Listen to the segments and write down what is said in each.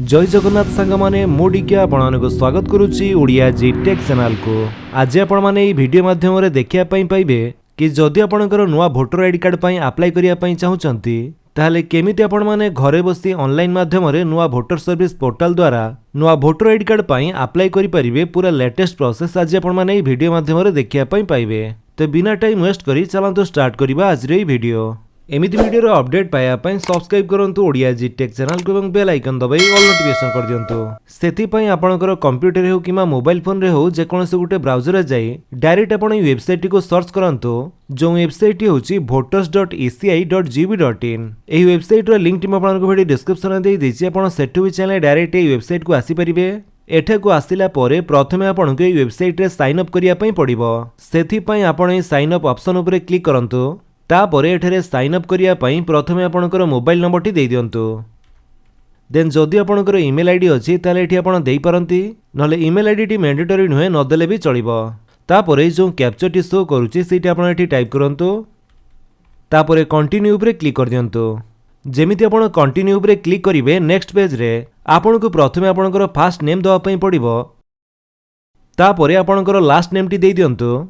जय जगन्नाथ सांग माने मुडिके आपको स्वागत करुच्ची ओडिया जी टेक चैनल को। आज आपण माने ई वीडियो माध्यम रे देखिया पई पाइबे कि जदि आपणकर नुआ भोटर आईडी कार्ड पई अप्लाई करिया पई चाहुचंती ताहले केमिति आपण माने घरे बसी ऑनलाइन माध्यम रे नुआ भोटर सर्विस पोर्टल द्वारा नुआ भोटर आईडी कार्ड पई अप्लाई करि परिबे। पूरा लेटेस्ट प्रोसेस आज आपण माने ई वीडियो माध्यम रे देखिया पई पाइबे। तो बिना टाइम वेस्ट करी चलंतु स्टार्ट करिबा आज रे वीडियो। एमिति वीडियो रो अपडेट पाया पई सब्सक्राइब करंतु ओडिया जी टेक चैनल को एवं बेल आइकन दबाई ऑल नोटिफिकेशन कर दियंतु। सेति पई आपणकर कंप्यूटर रे हो किमा मोबाइल फोन रे हो जे कोनसे गुटे ब्राउजर रे जाई डायरेक्ट आपण ई वेबसाइट को सर्च करंतु। जो वेबसाइट होची voters.eci.gov.in। एही वेबसाइट रो लिंक टीम आपणकर वीडियो डिस्क्रिप्शन रे देई दिछि। आपण सेटु भी चैनल डायरेक्ट ई वेबसाइट को आसी परिबे। एठाकू आसिला परे प्रथमे आपणके ई वेबसाइट रे साइन अप करिया पई पड़िबो। सेति पई आपण ई साइन अप ऑप्शन ऊपर क्लिक करंतु। तापरे एठारे साइन अप करिया पई प्रथमे आपणकर मोबाइल नंबर टी देई दियंतु। देन जदि आपणकर ईमेल आईडी अछि ताले एठी आपण देई परंती, नले ईमेल आईडी टी मैंडेटरी नुहे न देले भी चलिबो। तापरे जो कैप्चा टी शो करूची सेठी आपण एठी टाइप करंतु। तापरे कंटिन्यू ऊपर क्लिक कर दियंतु। जेमिति आपण कंटिन्यू ऊपर क्लिक करिवे नेक्स्ट पेज रे आपणको प्रथमे आपणकर फर्स्ट नेम दवा पई पड़िबो। तापरे आपणकर लास्ट नेम टी देई दियंतु।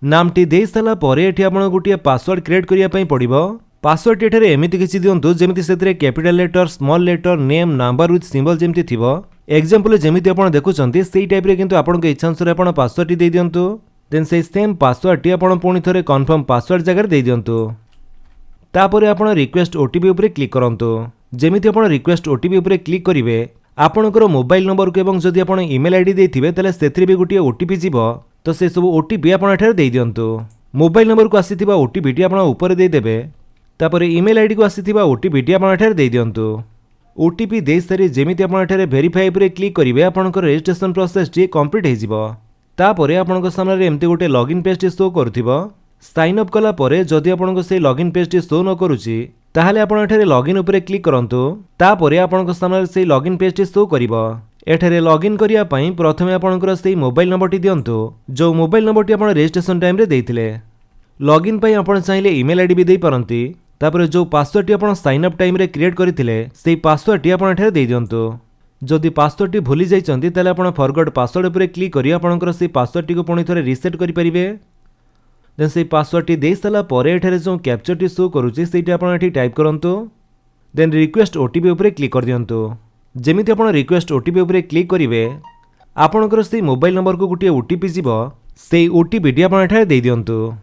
नाम टी दे साला परे एठी आपण गुटिया पासवर्ड क्रिएट करिया पई पड़िबो। पासवर्ड एठारे एमिति किछि दियंतु जेमिति सेतरे capital letter, small letter, name, number with symbol जेमिति थिबो। एग्जांपल जेमिति आपण देखुचंती सेही टाइप रे किंतु आपण के इच्छा अनुसार आपण पासवर्ड टी दे दियंतु। देन सेही सेम पासवर्ड टी आपण पुनी थरे कंफर्म पासवर्ड जगह दे दियंतु। तापरे आपण रिक्वेस्ट ओटीपी ऊपर क्लिक करंतु। जेमिति आपण रिक्वेस्ट ओटीपी ऊपर क्लिक करिवे आपणकर मोबाइल नंबर को एवं जदि आपण ईमेल आईडी देथिबे तले सेथरे भी गुटिया ओटीपी जीवो। तो से सब ओटीपी आपण एठारे देई दियंतु। मोबाइल नंबर को आसीथिबा ओटीपी टी आपण ऊपर देई देबे। तापरे ईमेल आईडी को आसीथिबा ओटीपी टी आपण एठारे देई दियंतु। ओटीपी देई सारी जेमिति आपण एठारे वेरीफाई ऊपर क्लिक करिवे आपणकर रजिस्ट्रेशन प्रोसेस टी कंप्लीट हे जिवो। तापरे आपणकर सामने रे एम्ति गोटे लॉगिन पेज टी शो करथिबो। साइन अप कला परे जदि आपणको से लॉगिन पेज टी शो न करूची ताहाले आपण एठारे लॉगिन ऊपर क्लिक करंतु। तापरे आपणको सामने से लॉगिन पेज टी शो करिवो। एठारे लॉगिन करिया पई प्रथमे आपणकर सेही मोबाइल नंबर टी दियंतु जो मोबाइल नंबर टी आपण रजिस्ट्रेशन टाइम रे देइथिले। लॉगिन पई आपण चाहिले ईमेल आईडी भी देई परंती। तापरे जो पासवर्ड टी आपण साइन अप टाइम रे क्रिएट करथिले सेही पासवर्ड टी आपण एठारे देई दियंतु। जदि पासवर्ड टी भूली जाइचंती ताले आपण फॉरगॉट पासवर्ड ऊपर क्लिक करी आपणकर सेही पासवर्ड टी को पुनी थरे रीसेट करि परिबे। देन सेही पासवर्ड टी देई साला परे एठारे जो कैप्चा टी शो करूची सेठी आपण एठी टाइप करंतु। देन रिक्वेस्ट ओटीपी ऊपर क्लिक कर दियंतु। जेमिति आपण रिक्वेस्ट ओटीपी ऊपर क्लिक करिवे आपणकर सेही मोबाइल नंबर को गुटिया ओटीपी जीवो। सेही ओटीपी टी आपण एठारे देई दियंतु।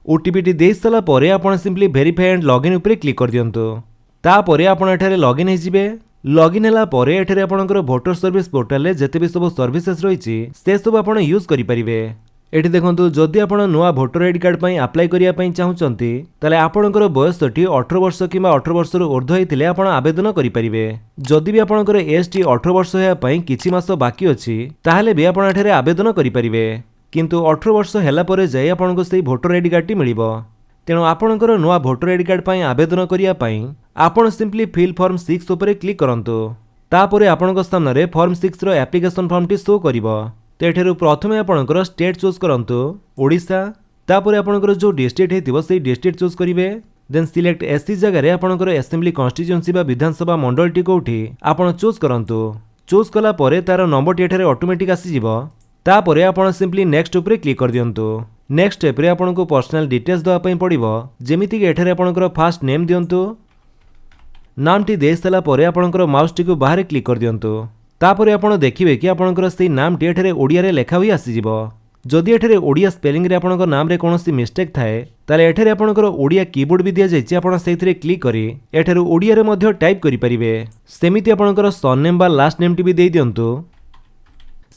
ओटीपी टी देई साला परे आपण सिंपली वेरीफाई एंड लॉगिन ऊपर क्लिक कर दियंतु। तापरे आपण एठारे लॉगिन हे जिवे। लॉगिन हला परे एठारे आपणकर भोटर सर्विस पोर्टल रे जते भी सब सर्विसेस रहिछि से सब आपण यूज करि परिबे। एठी देखंतु जदि आपण नुआ भोटर आईडी कार्ड पई अप्लाई करिया पई चाहुचंती ताले आपणकर बयस टी 18 वर्ष किबा 18 वर्ष रो ऊर्ध्व हेतिले आपण आवेदन करि परिबे। जदि भी आपणकर एज टी 18 वर्ष हेया पई किछि मास बाकी अछि ताहाले भी आपण एठारे आवेदन करि परिबे। किंतु 18 वर्ष हेला परे जाय आपणको सेही भोटर आईडी कार्ड टी मिलिबो। तेणु आपणकर नुआ भोटर आईडी कार्ड पई आवेदन करिया पई आपण सिंपली फिल फॉर्म 6 ऊपर क्लिक करंतु। तापरे आपणको सामने रे फॉर्म 6 रो एप्लीकेशन फॉर्म टी शो करिवो। तो एठारु प्रथमे आपणकर स्टेट चूज करंतु ओडिशा। तापरे आपणकर जो डिस्ट्रिक्ट हेतिबो सेही डिस्ट्रिक्ट चूज करिवे। देन सिलेक्ट एससी जगह रे आपणकर असेंबली कॉन्स्टिट्यूएंसी बा विधानसभा मंडल टी कोठी आपण चूज करंतु। चूज कला परे तार नंबर टी एठारे ऑटोमेटिक आसी जिवो। तापरे आपण सिंपली नेक्स्ट ऊपर क्लिक कर दियंतु। नेक्स्ट स्टेप रे आपणको पर्सनल डिटेल्स दवा पई पड़िबो। जेमिति कि एठारे आपणकर फर्स्ट नेम दियंतु। नाम टी दे साला परे आपणकर माउस टी को बाहर क्लिक कर दियंतु। तापरे आपण देखिबे कि आपणकर सेही नाम टी एठारे ओडिया रे लेखा होई आसी जिवो। जदि एठारे ओडिया स्पेलिंग रे आपणकर नाम रे कोनोसी मिस्टेक थाए ताले एठारे आपणकर ओडिया कीबोर्ड भी दिया जायछि। आपण सेहिथिरे क्लिक करी एठारे ओडिया रे मध्ये टाइप करि परिबे। सेमिति आपणकर सरनेम बा लास्ट नेम टी भी देई दियंतु।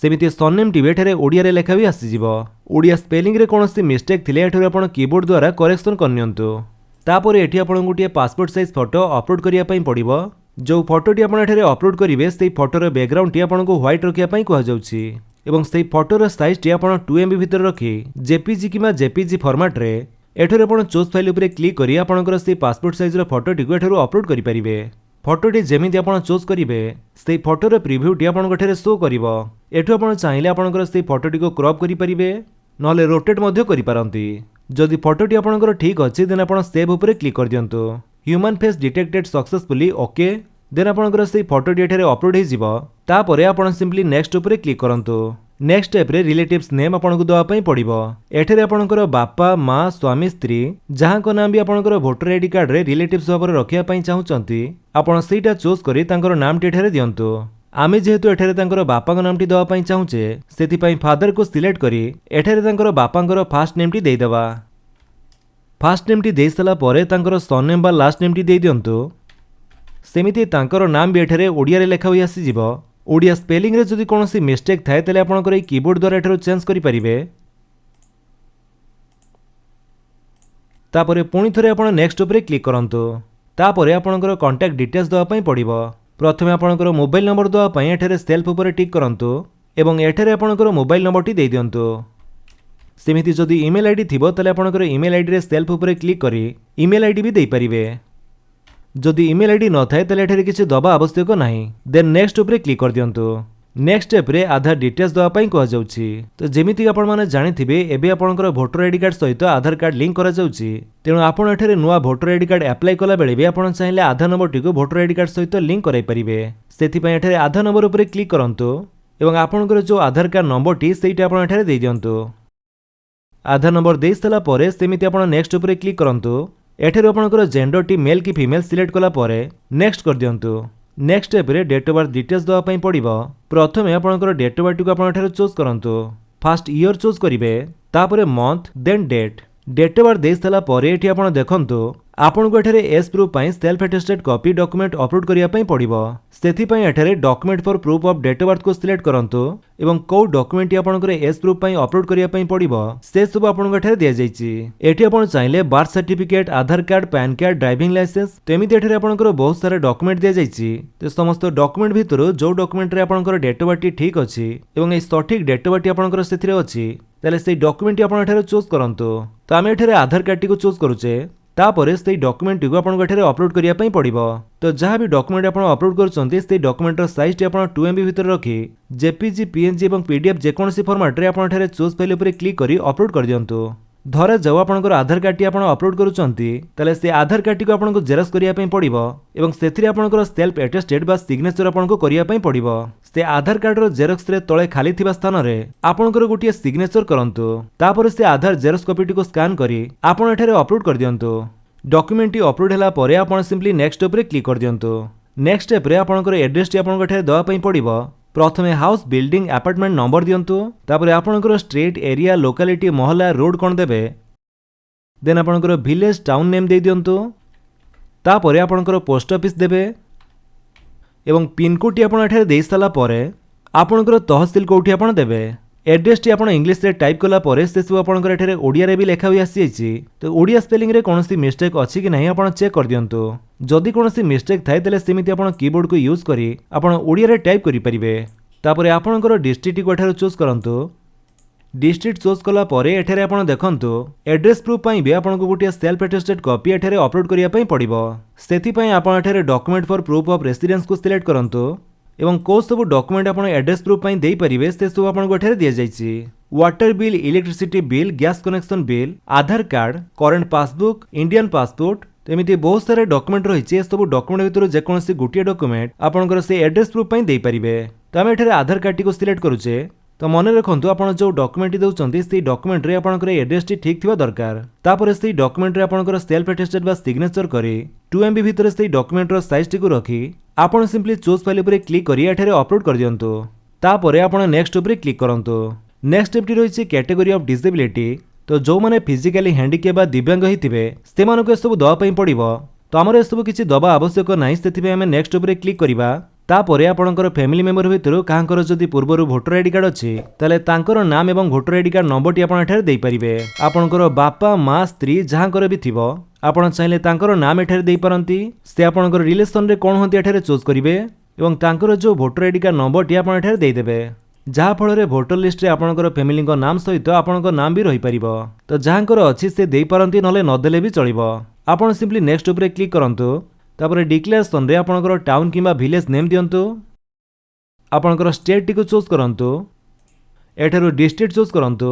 सेमिति सरनेम टी एठारे ओडिया रे लेखा होई आसी जिवो। ओडिया स्पेलिंग रे कोनोसी मिस्टेक थिले एठारे आपण कीबोर्ड द्वारा करेक्शन करनियंतु। तापरे एठी आपण गुटिया पासपोर्ट साइज फोटो अपलोड करिया पई पड़िबो। जो फोटो टी आपण एठारे अपलोड करिवे सेही फोटोर बैकग्राउंड टी आपनको व्हाइट रखिया पई कहै जाउछि एवं सेही फोटोर साइज टी आपण 2 MB भीतर रखी जेपीजी किबा जेपीजी फॉर्मेट रे एठारे आपण चूज फाइल ऊपर क्लिक करी आपणकर सेही पासपोर्ट साइज रो फोटो टी को एठारो अपलोड करि परिबे। फोटो टी जेमिति आपण चूज करिवे सेही फोटोर प्रीव्यू टी आपनको एठारे शो करिवो। एठु आपण चाहिले आपणकर सेही फोटो टी को क्रॉप करि परिबे नले रोटेट मध्ये करि पारंती। जदि फोटो टी आपणकर ठीक अछि देन आपण सेव ऊपर क्लिक कर दियंतु। Human face detected successfully okay. Then आपणकर से फोटोटी एठारे अपलोड हो तापर आपण सिंपली नेक्स्ट उपरे क्लिक करंतु। नेक्स्ट स्टेप रे रिलेटिव्स नेम आपनको दवा पई पड़िबो। एठारे आपणकर बापा माँ स्वामी स्त्री जहां को नाम भी आपणकर वोटर आईडी कार्ड रे रिलेटिव्स भाବରେ रखिया पई चाहुचंती आपण सेटा चूज करी तांकर नामटी एठारे दियंतु। आमे जेहेतु एठारे तांकर बापा को नामटी दवा पई चाहुचे सेति पई फादर को सिलेक्ट करी एठारे तांकर बापांकर फास्ट नेमटी देई देबा। फास्ट नेमटी देई सला परे तांकर सरनेम बा लास्ट नेमटी देई दियंतु। सेमिति तांकर नाम भी एठारे ओडिया रे लेखा होई आसी जिवो। ओडिया स्पेलिंग रे जदि कोनोसी मिस्टेक थाए तले आपणकर ए कीबोर्ड द्वारा एठारो चेंज करि परिबे। तापरे पुणी थरे आपण नेक्स्ट उपरे क्लिक करंतु। तापरे आपणकर कांटेक्ट डिटेल्स दवा पई पड़िबो। प्रथमे आपणकर मोबाइल नंबर दवा पई एठारे सेल्फ उपरे टिक करंतु एवं एठारे आपणकर मोबाइल नंबरटी देई दियंतु। सेमिति जदि ईमेल आईडी थिबो तले आपणकर ईमेल आईडी रे सेल्फ उपरे क्लिक करी ईमेल आईडी भी देई परिबे। जदि ईमेल आईडी न थाए तले एठारे किछि दबा आवश्यक नाही। देन नेक्स्ट उपरे क्लिक कर दियंतु। नेक्स्ट स्टेप रे आधार डिटेल्स दवा पई कह जाउछि। तो जेमिति आपण माने जानिथिबे एबे आपणकर वोटर आईडी कार्ड सहित आधार कार्ड लिंक करा जाउछि। तेणु आपण एठारे नुवा वोटर आईडी कार्ड अप्लाई कला बेले भी आपण चाहिले आधार नंबरटी को वोटर आईडी कार्ड सहित लिंक कराई परिबे। सेति पई एठारे आधार नंबर उपरे क्लिक करंतु एवं आपणकर जो आधार कार्ड नंबरटी सेइटा आपण एठारे देई दियंतु। आधार नंबर देई सला परे सेमिति आपण नेक्स्ट उपरे क्लिक करंतु। एठारे आपणकर जेंडर टी मेल की फीमेल सिलेक्ट कला परे नेक्स्ट कर दियंतु। नेक्स्ट स्टेप रे डेट ऑफ बर्थ डिटेल्स दवा पई पड़िबो। प्रथमे आपणकर डेट ऑफ बर्थ को आपण एठारे चूज करंतु। फर्स्ट ईयर चूज करिवे तापरे month then date. Date of birth देई सला परे एठी आपण देखंतु आपण को एठारे एज प्रूफ पई self attested copy document upload करिया पई पड़िबो। सेथि पई एठारे document for proof of date of birth को सिलेक्ट करंतु एवं को डॉक्यूमेंट आपणकर एज प्रूफ पई अपलोड करिया पई पड़िबो से सब आपण को एठारे दिया जायछि। एठी आपण चाहिले birth certificate Aadhaar card PAN card driving licence तेमिति एठारे आपणकर बहुत सारा डॉक्यूमेंट दिया जायछि। ते समस्त डॉक्यूमेंट भितरु जो डॉक्यूमेंट रे आपणकर डेट ऑफ बर्थ ठीक अछि एवं ए सठिक डेट ऑफ बर्थ आपणकर सेथिरे अछि ताले सेई डॉक्यूमेंट आपण एठारे चूज करंतु। तो आमे एठारे आधार कार्ड टी को चूज करूचे तापरे से डॉक्यूमेंट को आपण एठारे अपलोड करिया पई पड़िबो। तो जहां भी डॉक्यूमेंट आपण अपलोड करछन्ती से डॉक्यूमेंट रो साइज टी आपण 2 MB भितर रखी जेपीजी पीएनजी एवं पीडीएफ जे कोनसी फॉर्मेट रे आपण एठारे चूज फाइल ऊपर क्लिक करी अपलोड कर दियंतु। धरे जब आपणकर आधार कार्ड टी आपण अपलोड करूछन्ती तले से आधार कार्ड टी को आपण को जेरक्स करिया पई पड़िबो एवं सेथिरे आपणकर सेल्फ अटेस्टेड बा सिग्नेचर आपण को करिया पई पड़िबो। से आधार कार्ड रो जेरक्स रे तळे खाली थिबा स्थान रे आपणकर गोटिए सिग्नेचर करंतु। तापर से आधार जेरक्स कॉपी टी को स्कैन करी आपण एठारे अपलोड कर दियंतु। डॉक्यूमेंट टी अपलोड होला परे आपण सिंपली नेक्स्ट उपरे क्लिक कर दियंतु। नेक्स्ट स्टेप रे आपणकर एड्रेस टी आपण एठारे दवा पई पड़िबो। प्रथमे हाउस बिल्डिंग अपार्टमेंट नंबर दियंतु तापरे आपणकर स्ट्रीट एरिया लोकालिटी मोहल्ला रोड कोन देबे देन आपणकर विलेज टाउन नेम दे दियंतु। तापरे आपणकर पोस्ट ऑफिस देबे एवं पिन कोड टी आपण एठारे देई सला परे आपणकर तहसील कोठी आपण देबे। एड्रेस टी आपण इंग्लिश रे टाइप कला परे से सब आपणकर एठारे ओडिया रे भी लेखा होई आसी छि। तो ओडिया स्पेलिंग रे कोनोसी मिस्टेक अछि कि नाही आपण चेक कर दियंतु। जदि कोनोसी मिस्टेक थाए तले सेमिति आपण कीबोर्ड को यूज करी आपण ओडिया रे टाइप करि परिबे। तापरे आपणकर डिस्ट्रिक्ट को एठारे चूज करंतु। डिस्ट्रिक्ट चूज कला परे एठारे आपण देखंतु एड्रेस प्रूफ पई भी आपण को गोटिया सेल्फ अटेस्टेड कॉपी एठारे अपलोड करिया पई पड़िबो। सेथि पई आपण एठारे document for proof of residence को सिलेक्ट करंतु एवं को सब डॉक्यूमेंट आपण एड्रेस प्रूफ पई देई परिबे से सब आपण को एठारे दिया जायछि। Water bill electricity bill gas connection bill Aadhaar card current passbook Indian passport तेमिति बहुत सारे डॉक्यूमेंट रहिछि। ए सब डॉक्यूमेंट भितर जे कोनसी गोटिया डॉक्यूमेंट आपणकर से एड्रेस प्रूफ पई देई परिबे। त हम एठारे आधार कार्ड टी को सिलेक्ट करूचे। तो मन रखु आपड़ जो डॉक्यूमेंट दौरान से डॉक्यूमेंट रे आपणकर एड्रेस टी ठीक थिबा दरकार। तापर से डॉक्यूमेंट रे आपणकर सेल्फ अटेस्टेड बा सिग्नेचर करी 2 MB भितर से डॉक्यूमेंट रो साइज टी को रखी आपण सिंपली चूज फाइल ऊपर क्लिक करी एठारे अपलोड कर दियंतु। तापर आपण नेक्स्ट ऊपर क्लिक करंतु। नेक्स्ट स्टेप टी रहिछि कैटेगरी ऑफ डिसेबिलिटी। तो जो माने फिजिकली हैंडिकैप बा दिव्यांग हिथिबे सेमानको सब दवा पई पड़िबो। तो हमर ए सब किछि दवा आवश्यक नाही सेथिबे हम नेक्स्ट ऊपर क्लिक करिबा। तापरे आपणकर फैमिली मेंबर भितर काहांकर जदि पूर्वरु वोटर आईडी कार्ड अछि ताले तांकर नाम एवं voter ID card number T आपण एठारे देई परिबे। आपणकर बापा माँ स्त्री जहांकर भी थिबो आपण चाहिले तांकर नाम एठारे देई परंती। से आपणकर रिलेशन रे कोन होंती एठारे चूज करिवे एवं तांकर जो voter ID card number T आपण एठारे देई देबे। जहा फल भोटर लिस्ट रे आपणकर फैमिली नाम सहित आपणकर नाम भी रही परिबो। तो जहांकर अछि से देई परंती नले न देले भी चलिबो। आपण सिंपली नेक्स्ट ऊपर क्लिक करंतु। तापर डिक्लेरेशन रे आपणकर टाउन किबा विलेज नेम दियंतु। आपणकर स्टेट टी को चूज करंतु। एठारो डिस्ट्रिक्ट चूज करंतु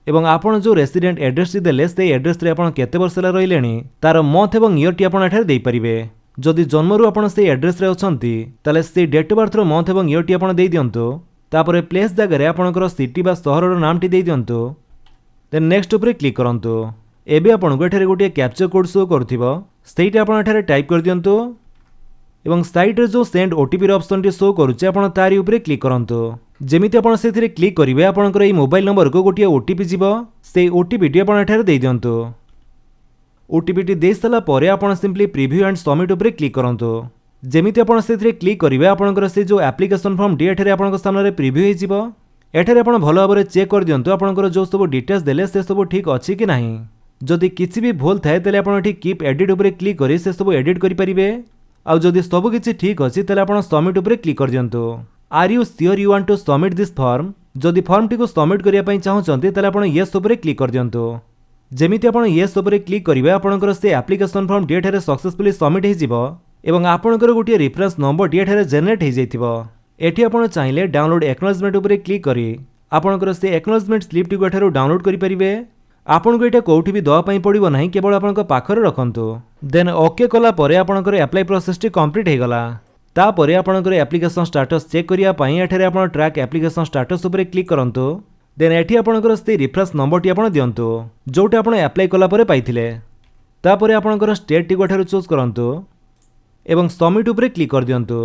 एवं आपण जो रेसिडेंट एड्रेस टी देले से एड्रेस रे आपण केते वर्ष ला रहिलेनी तार मंथ एवं ईयर टी आपण एठारे देई परिबे। जदि जन्मरू आपण से एड्रेस रे अछंती ताले से डेट ऑफ बर्थ रो मंथ एवं ईयर टी आपण देई दियंतो। तापर प्लेस जगह आपणकर सिटी बा सहर रो नाम टी देई दियंतो। देन नेक्स्ट ऊपर क्लिक करंतो। एबे आपनको एठारे गोटे कैप्चर कोड शो करथिबो सेटा आपण एठारे टाइप कर दियंतो एवं साइड रे जो सेंड ओटीपी रो ऑप्शन टी शो करूचे आपण तारी ऊपर क्लिक करंतो। जेमिति आपण सेथिरे क्लिक करिवे आपणकर एई मोबाइल नंबर को गोटे ओटीपी जीवो से ओटीपी टी आपण एठारे देई दियंतो। ओटीपी टी देई सला परे आपण सिंपली प्रीव्यू एंड सबमिट ऊपर क्लिक करंतो। जेमिति आपण सेथिरे क्लिक करिवे आपणकर से जो एप्लिकेशन फॉर्म टी एठारे आपणक सामने प्रीव्यू हे जीवो। एठारे आपण भलो भाबरे चेक कर दियंतो आपणकर जो सब डिटेल्स देले से सब ठीक अछि कि नाही। जदि किछि भी भूल थाए तले आपण एठी कीप एडिट ऊपर क्लिक करी से सब एडिट करि परिबे। आ जदि सब किछि ठीक अछि तले आपण सबमिट ऊपर क्लिक कर दियंतो। Are you sure you want to submit this form. जदि फॉर्म टी को सबमिट करिया पई चाहउचंती तले आपण यस ऊपर क्लिक कर दियंतो। जेमिति आपण यस ऊपर क्लिक करिवे आपणकर से एप्लिकेशन फॉर्म टी एठारे सक्सेसफुली सबमिट हे जिवो एवं आपणकर गोटे रेफरेंस नंबर टी एठारे जनरेट हे जाइथिबो। एठी आपण चाहिले डाउनलोड एक्नॉलेजमेंट ऊपर क्लिक करी आपणकर से एक्नॉलेजमेंट स्लिप टी को एठारो डाउनलोड करि परिबे। आपनको एटा कोठी भी दवा पई पड़िबो नाही केवल आपणक पाखरे रखंतु। देन ओके कला परे आपणकर अप्लाई प्रोसेस टी कंप्लीट हे गला। ता परे आपणकर एप्लिकेशन स्टेटस चेक करिया पई एठारे आपण ट्रैक एप्लिकेशन स्टेटस ऊपर क्लिक करंतु। देन एठी आपणकर से रेफरेंस नंबर टी आपण दियंतु जोटा आपण अप्लाई कला परे पाइथिले। ता परे आपणकर स्टेट टी को एठारो चूज करंतु एवं सबमिट ऊपर क्लिक कर दियंतु।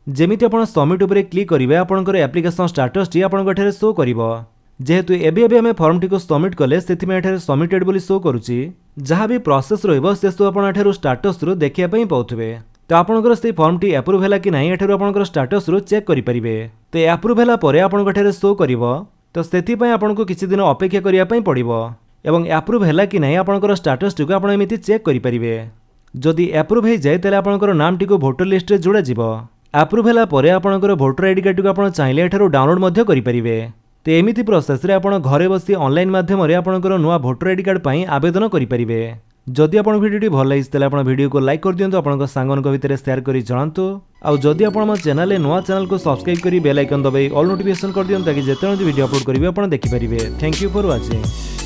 जेमिति आपण सबमिट ऊपर क्लिक करिवे आपणकर एप्लिकेशन स्टेटस टी आपणक एठारे शो करिवो। जेहेतु एबे आमे फॉर्म टी को सबमिट कले सेथिमे एठारे सबमिटेड बोली शो करूची। जहाँ भी प्रोसेस रहइबो से सब आपण एठारो स्टेटस रु देखिया पई पाउथबे। तो आपणकर से फॉर्म टी अप्रूव हैला कि नाही एठारो आपणकर स्टेटस रु चेक करि परिबे। तो अप्रूव हैला परे आपणक एठारे शो करिवो। तो सेथि पई आपणको किछि दिन अपेक्षा करिया पई पड़िबो एवं अप्रूव हैला कि नाही आपणकर स्टेटस टी को आपण एमिति चेक करि परिबे। जदि अप्रूव हे जाय तले आपणकर नाम टी को वोटर लिस्ट रे जोडा जिवो। अप्रूव हैला परे आपणकर वोटर आईडी कार्ड को आपण चाहिले एठारो डाउनलोड मध्ये करि परिबे। तो एमिति प्रोसेस रे आपण घरे बसी ऑनलाइन माध्यम रे आपणकर नुवा वोटर आईडी कार्ड पई आवेदन करि परिबे। जदि आपण वीडियो टी भल लागिस तले आपण वीडियो को लाइक कर दियंतु आपणक सांगन को भितरे शेयर करि जणांतु। आ जदि आपण म चैनल नुवा चैनल को सब्सक्राइब करी बेल आइकन दबाई ऑल नोटिफिकेशन कर दियंतु ताकि जेतेବେଳେ वीडियो अपलोड करिवे आपण देखि परिबे। Thank you for watching.